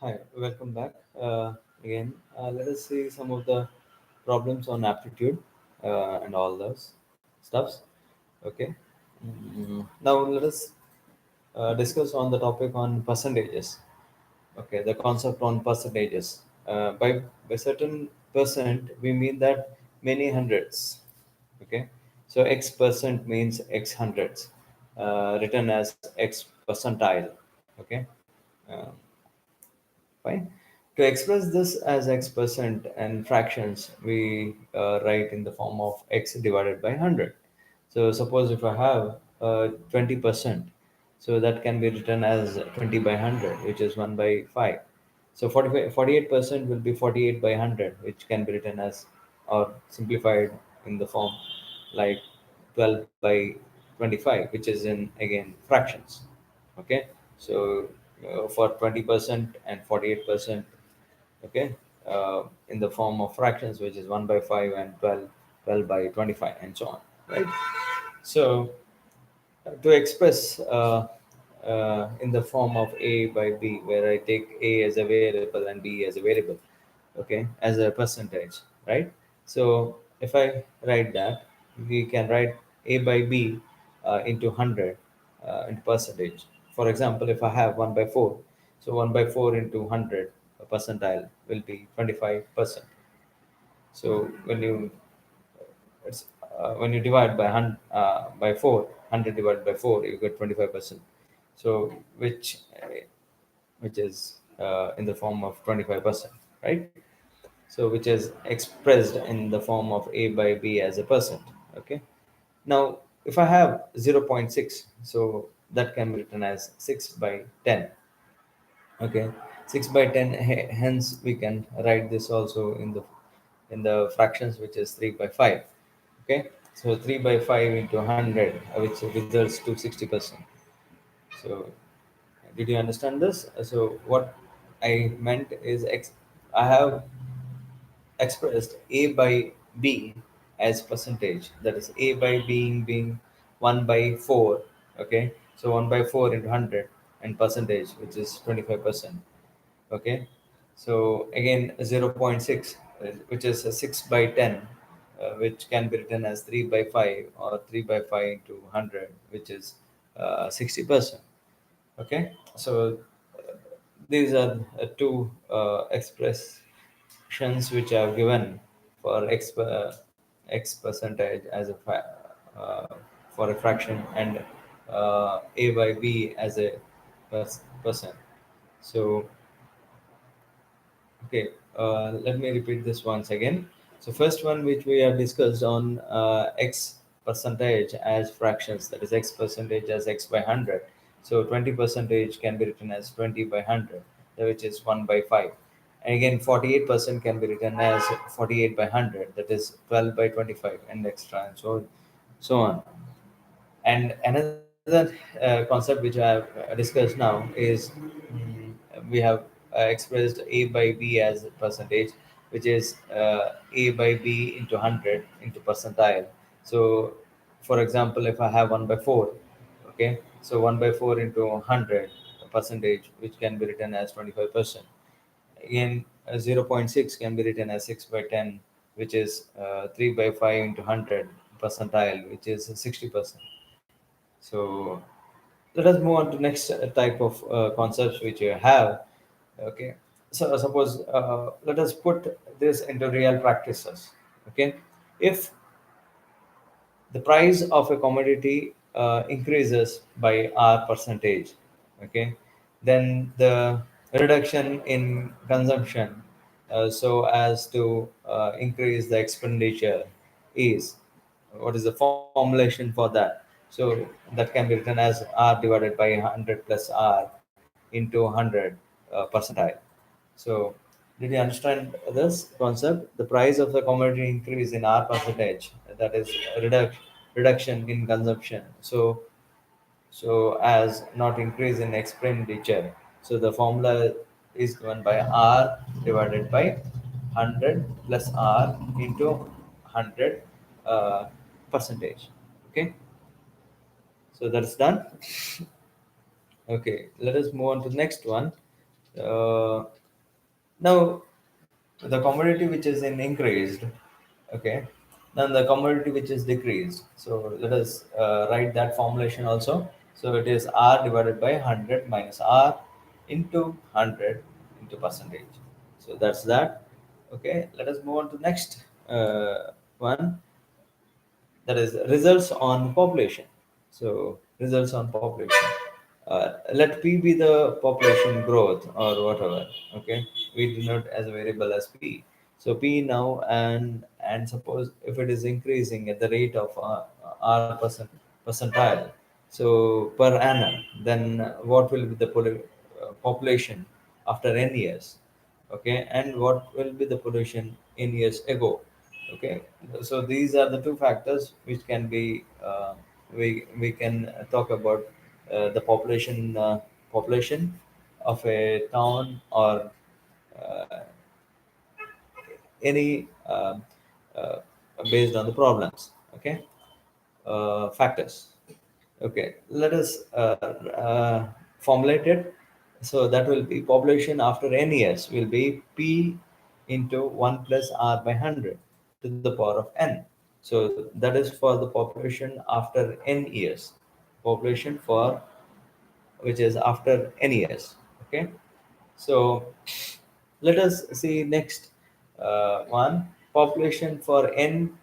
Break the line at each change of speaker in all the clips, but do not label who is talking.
Hi, welcome back again. Let us see some of the problems on aptitude and all those stuffs. Okay. Now let us discuss on the topic on percentages. Okay, the concept on percentages. By certain percent, we mean that many hundreds. Okay, so X percent means X hundreds, written as X percentile. Okay. Uh, Fine. To express this as x percent and fractions, we write in the form of x divided by 100. So suppose if I have 20%, so that can be written as 20 by 100, which is 1 by 5. So 48% will be 48 by 100, which can be written as or simplified in the form like 12 by 25, which is in again fractions. Okay, so for 20% and 48%, okay, in the form of fractions, which is 1 by 5 and 12 by 25 and so on, right? So to express in the form of a by b, where I take a as a variable and b as a variable, okay, as a percentage, right? So if I write that, we can write a by b into 100 into percentage. For example, if I have 1 by 4, so 1 by 4 into 100 percentile will be 25%. So when you divide by by 4, 100 divided by 4, you get 25%. So which is in the form of 25%, right? So which is expressed in the form of a by b as a percent. Okay. Now if I have zero point 0.6, so that can be written as 6 by 10. Okay, 6 by 10. Hence we can write this also in the fractions, which is 3 by 5. Okay, so 3 by 5 into 100, which results to 60%. So did you understand this? So what I meant is I have expressed a by b as percentage. That is a by being 1 by 4. Okay, so 1 by 4 into 100 and percentage, which is 25%. Okay, so again 0 0.6, which is a 6 by 10, which can be written as 3 by 5 or 3 by 5 into 100, which is 60%. Okay, so these are two expressions which are given for x percentage as uh, for a fraction, and a by b as a percent. So okay, let me repeat this once again. So first one which we have discussed on x percentage as fractions, that is x percentage as x by 100. So 20 percentage can be written as 20 by 100, which is 1 by 5. And again 48% can be written as 48 by 100, that is 12 by 25, and extra and so on. And another concept which I have discussed now is, we have expressed a by b as a percentage, which is a by b into 100 into percentile. So, for example, if I have 1 by 4, okay, so 1 by 4 into 100 percentage, which can be written as 25%. Again, 0 0.6 can be written as 6 by 10, which is 3 by 5 into 100 percentile, which is 60%. So let us move on to next type of concepts which you have. Okay. So suppose let us put this into real practices. Okay. If the price of a commodity increases by r percentage, okay, then the reduction in consumption, so as to increase the expenditure, is what is the formulation for that? So that can be written as r divided by 100 plus r into 100 percentile. So, did you understand this concept? The price of the commodity increase in R percentage, that is reduction in consumption. So as not increase in expenditure. So the formula is given by R divided by 100 plus R into 100 percentage. Okay, so that's done. Okay, let us move on to the next one. Uh, Now, the commodity which is in increased, okay, then the commodity which is decreased. So let us write that formulation also. So it is R divided by 100 minus R into 100 into percentage. So that's that. Okay, let us move on to next one, that is results on population. So results on population. Let P be the population growth or whatever. Okay, we denote as a variable as P. So P now, and suppose if it is increasing at the rate of R percentile, so per annum, then what will be the population after n years? Okay, and what will be the pollution in years ago? Okay, so these are the two factors which can be we can talk about the population of a town or uh, any uh, based on the problems. Okay, factors. Okay, let us formulate it. So that will be population after n years will be P into 1 plus R by 100 to the power of n. So that is for the population after n years. Population for which is after n years. Okay, so let us see next one, population for n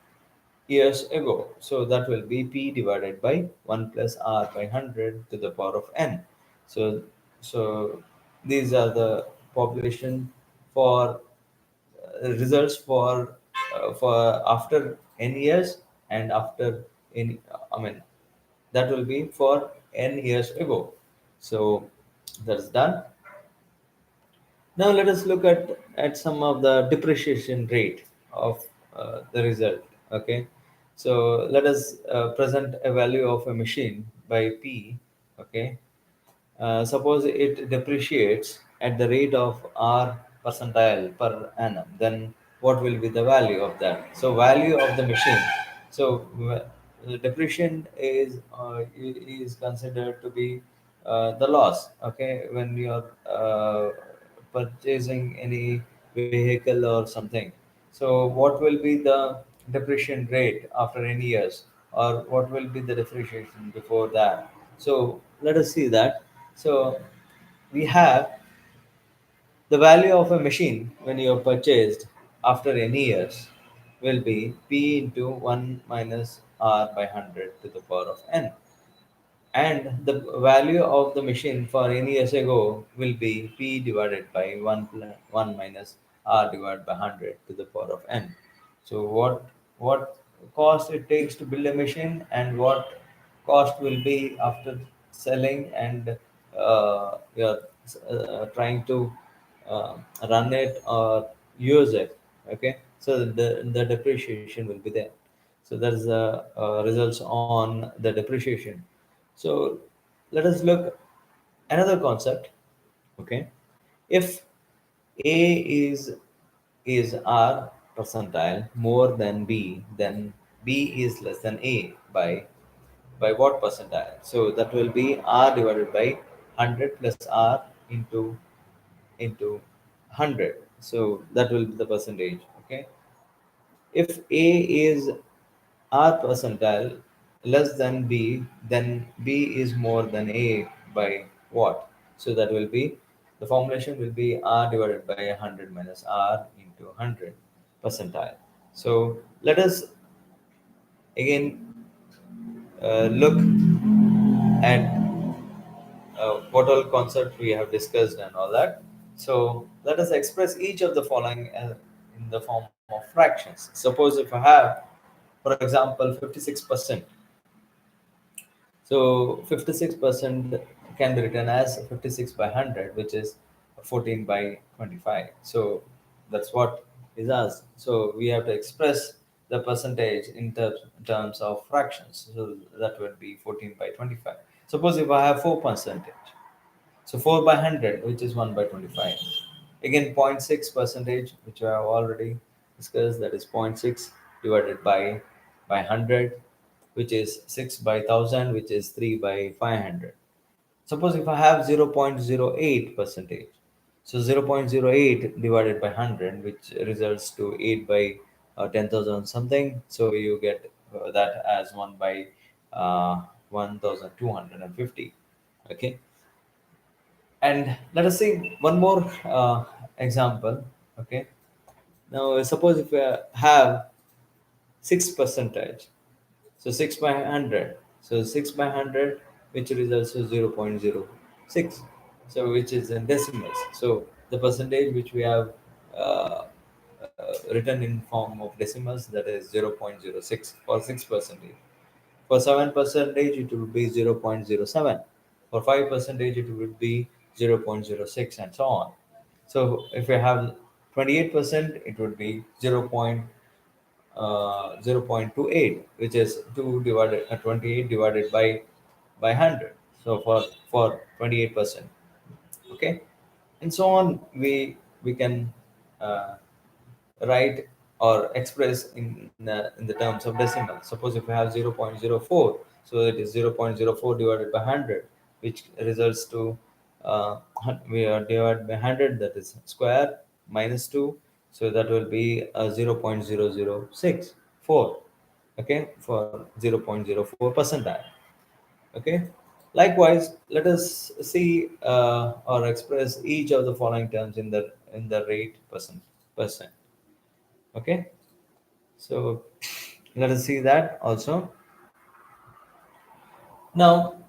years ago. So that will be P divided by 1 plus R by 100 to the power of n. So, so these are the population for results for after n years and after in I mean that will be for n years ago. So that's done. Now let us look at some of the depreciation rate of the result. Okay, so let us present a value of a machine by P. Okay, suppose it depreciates at the rate of R percentile per annum, then what will be the value of that? So value of the machine. So the depreciation is considered to be the loss. Okay, when you are purchasing any vehicle or something. So what will be the depreciation rate after any years, or what will be the depreciation before that? So let us see that. So we have the value of a machine when you have purchased after any years will be P into 1 minus R by 100 to the power of n, and the value of the machine for any years ago will be P divided by 1 minus R divided by 100 to the power of n. So what cost it takes to build a machine and what cost will be after selling and you're trying to uh, run it or use it. Okay, so the depreciation will be there. So that's the results on the depreciation. So let us look another concept. Okay, if A is R percentile more than B, then B is less than A by what percentile? So that will be R divided by 100 plus R into 100. So that will be the percentage. Okay, if A is R percentile less than B, then B is more than A by what? So that will be the formulation will be R divided by 100 minus R into 100 percentile. So let us again look at what all concepts we have discussed and all that. So let us express each of the following in the form of fractions. Suppose if I have, for example, 56%. So 56% can be written as 56 by 100, which is 14 by 25. So that's what is asked. So we have to express the percentage in terms of fractions. So that would be 14 by 25. Suppose if I have 4%, so 4 by 100, which is 1 by 25. Again, 0.6 percentage, which I have already discussed, that is zero point 0.6 divided by 100, which is 6 by 1000, which is 3 by 500. Suppose if I have 0.08 percentage, So 0.08 divided by 100, which results to 8 by 10,000 something. So you get that as 1 by 1,250. Okay. And let us see one more example. Okay. Now suppose if we have 6 percentage, so 6 by 100, so 6 by 100, which results to 0.06, so which is in decimals. So the percentage which we have written in form of decimals, that is 0.06 for 6 percentage. For 7 percentage it will be 0.07. For 5 percentage it will be 0.06, and so on. So if we have 28%, it would be 0.28, which is 28 divided by 100. So for 28%, okay, and so on. We can uh, write or express in the terms of decimal. Suppose if we have 0.04, so it is 0.04 divided by 100, which results to we are divided by 100, that is square minus 2, so that will be 0.0064, okay, for 0.04 percentile. Okay. Likewise, let us see or express each of the following terms in the rate percent. Okay. So let us see that also. Now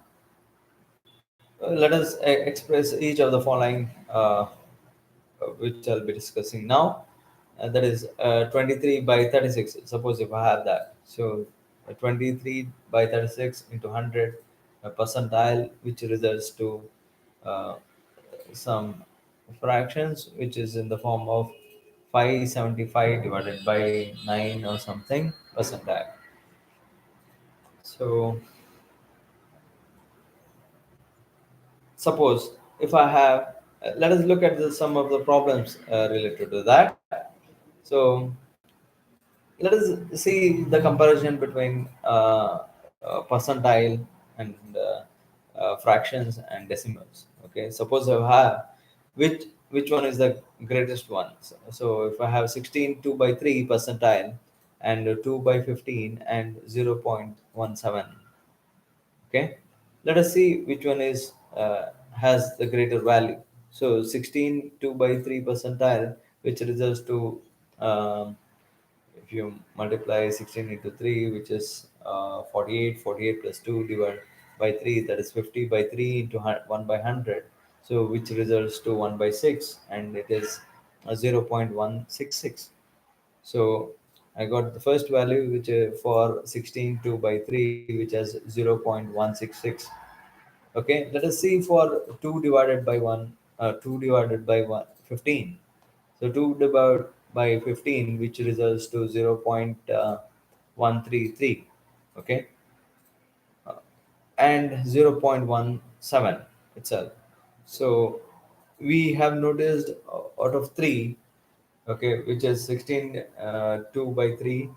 let us express each of the following, which I'll be discussing now. That is 23 by 36. Suppose if I have that, so 23 by 36 into 100 percentile, which results to uh, some fractions, which is in the form of 575 divided by 9 or something percentile. So suppose if I have, let us look at some of the problems related to that. So let us see the comparison between percentile and fractions and decimals. Okay, suppose I have which one is the greatest one. So if I have 16 2 by 3 percentile and 2 by 15 and 0.17. Okay, let us see which one is has the greater value. So 16 2 by 3 percentile, which results to if you multiply 16 into 3, which is 48, 48 plus 2 divided by 3, that is 50 by 3 into 1 by 100, so which results to 1 by 6, and it is 0.166. So I got the first value, which for 16 2 by 3, which has 0.166. Okay, let us see for 2 divided by 1, 2 divided by 1, 15. So 2 divided by 15, which results to 0.133. Okay, and 0.17 itself. So we have noticed out of 3, okay, which is 16 2 by 3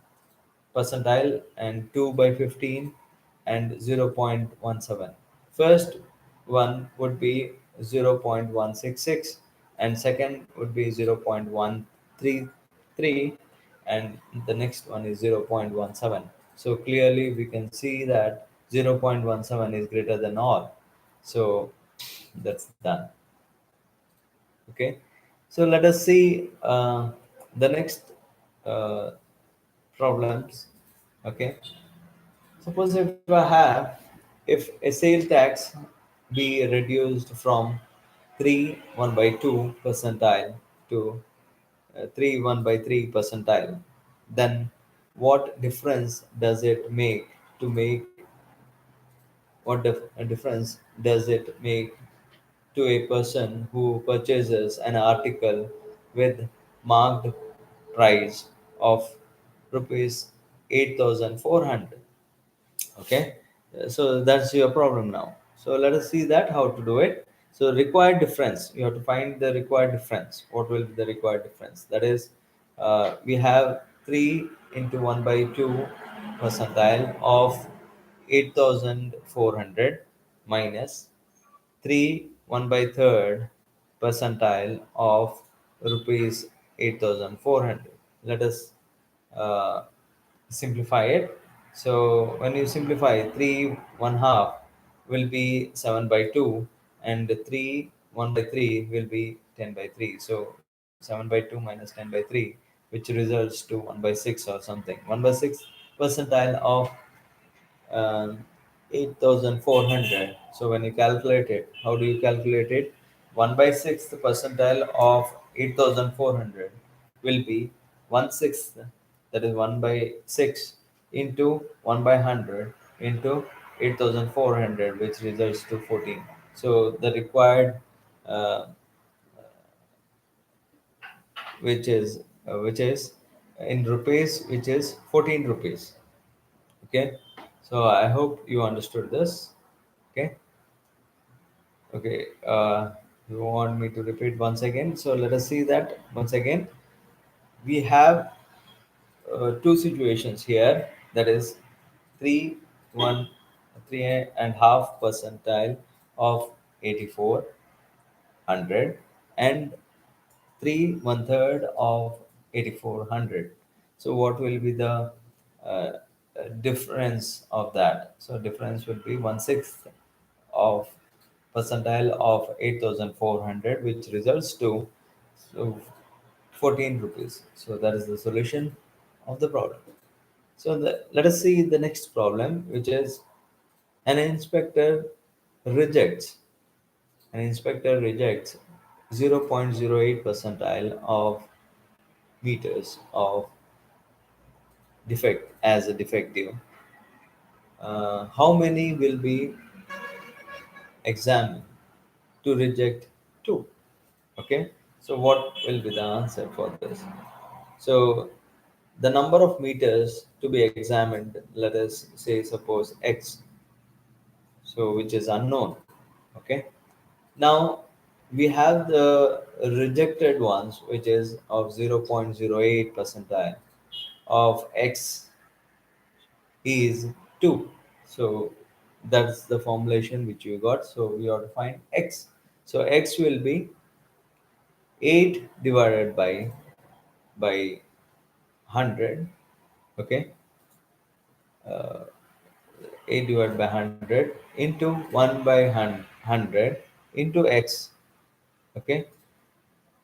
percentile and 2 by 15 and 0.17. First one would be 0.166, and second would be 0.133, and the next one is 0.17. So clearly we can see that 0.17 is greater than all. So that's done. Okay. So let us see the next uh, problems. Okay. Suppose if I have, if a sale tax be reduced from 3 1 by 2 percentile to 3 1 by 3 percentile, then what difference does it make to make a difference does it make to a person who purchases an article with marked price of rupees 8,400? Okay. So that's your problem now. So let us see that how to do it. So required difference, you have to find the required difference. What will be the required difference? That is, we have 3 into 1 by 2 percentile of 8,400 minus 3 1 by third percentile of rupees 8,400. Let us uh, simplify it. So when you simplify, 3 1 half will be 7 by 2, and 3 1 by 3 will be 10 by 3. So 7 by 2 minus 10 by 3, which results to 1 by 6 or something. 1 by 6 percentile of um, 8,400. So when you calculate it, how do you calculate it? 1 by 6th percentile of 8,400 will be 1/6, that is 1 by 6 into 1 by 100 into 8,400, which results to 14. So the required, uh, which is in rupees, which is 14 rupees. Okay, so I hope you understood this. Okay. Okay, you want me to repeat once again? So let us see that once again. We have two situations here. That is, three one, 3.5 percentile of 8,400, and 3 1/3 of 8,400. So what will be the difference of that? So difference will be 1/6 of percentile of 8,400, which results to, so, 14 rupees. So that is the solution of the problem. So let us see the next problem, which is an inspector rejects an inspector rejects 0.08 percentile of meters of defect as a defective. How many will be examined to reject two? Okay, so what will be the answer for this? So the number of meters to be examined, let us say, suppose x, so which is unknown. Okay, now we have the rejected ones, which is of 0.08 percentile of x is 2. So that's the formulation which you got. So we have to find x. So x will be 8 divided by 100. Okay, 8 divided by 100 into 1 by 100 into x. Okay,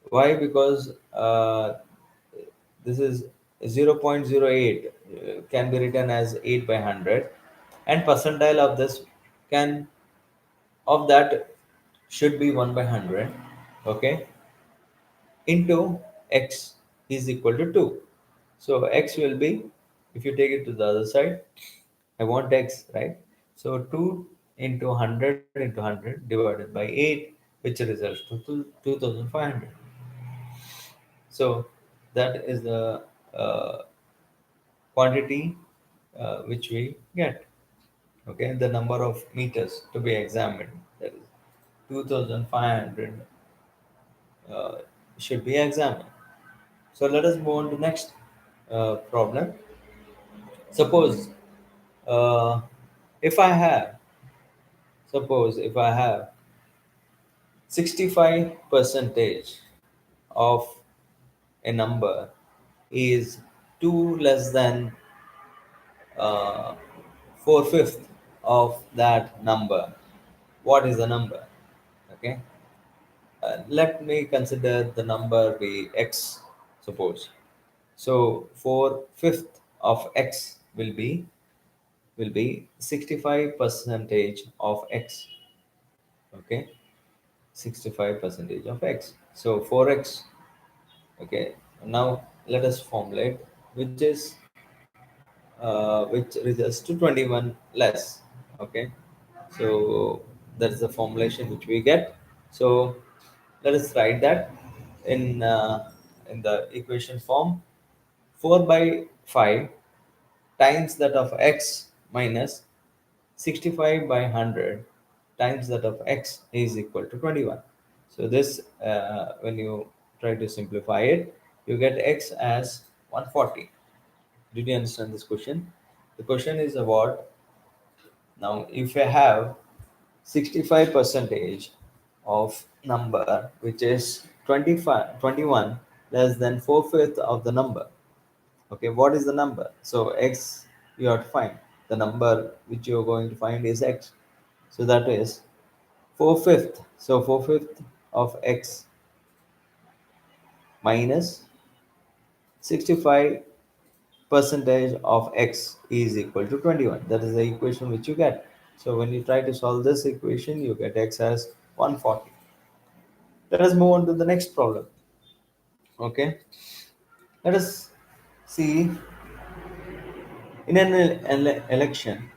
why? Because this is 0.08, can be written as 8 by 100, and percentile of this can, of that, should be 1 by 100. Okay, into x is equal to 2. So x will be, if you take it to the other side, I want x, right? So 2 into 100 into 100 divided by 8, which results to 2,500. So that is the uh, quantity which we get. Okay, the number of meters to be examined, that is 2,500, uh, should be examined. So let us move on to next problem. Suppose uh, if I have, suppose if I have 65 percentage of a number is 2 less than 4/5 of that number. What is the number? Okay, let me consider the number be x, suppose. So 4/5 of x will be 65 percentage of x. Okay, 65 percentage of x. So 4x. Okay, now let us formulate, which results to 21 less. Okay, so that's the formulation which we get. So let us write that in the equation form. 4 by 5 times that of x minus 65 by 100 times that of x is equal to 21. So this, when you try to simplify it, you get x as 140. Did you understand this question? The question is about, now if I have 65 percentage of number which is 25, 21 less than 4/5 of the number. Okay, what is the number? So x you have to find. The number which you are going to find is x. So that is 4/5. So 4/5 of x minus 65 percentage of x is equal to 21. That is the equation which you get. So when you try to solve this equation, you get x as 140. Let us move on to the next problem. Okay, let us see in an election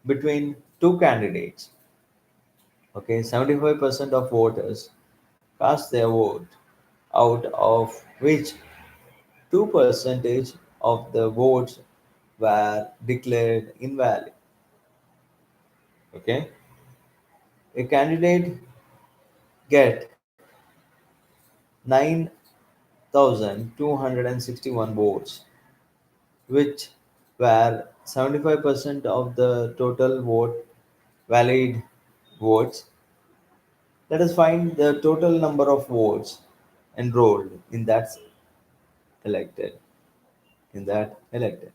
between two candidates. Okay, 75% of voters cast their vote, out of which 2 percentage of the votes were declared invalid. Okay, a candidate get 9,261 votes, which were 75% of the total valid votes. Let us find the total number of votes enrolled elected in that elected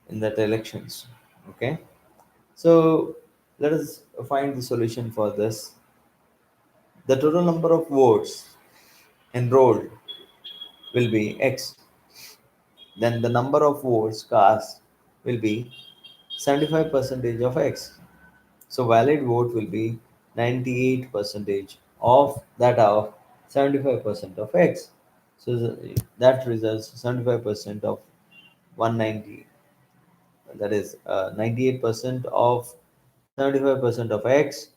in that elections. Okay, so let us find the solution for this. The total number of votes enrolled will be x. Then the number of votes cast will be 75 percentage of x. So valid vote will be 98 percentage of that of 75% of x. So that results 75% of 190. That is 98% of 75% of x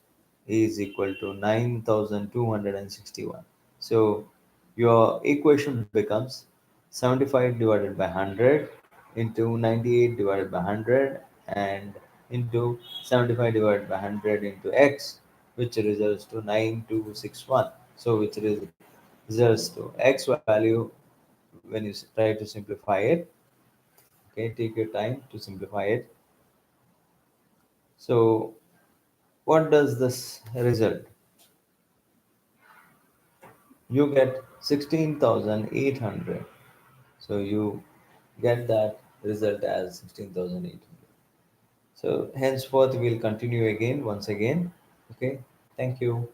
is equal to 9,261. So your equation becomes 75 divided by 100 into 98 divided by 100 and into 75 divided by 100 into x, which results to 9261. So which results to x value when you try to simplify it. Okay, take your time to simplify it. So what does this result? You get 16,800. So you get that result as 16,800. So henceforth we'll continue again once again. Okay. Thank you.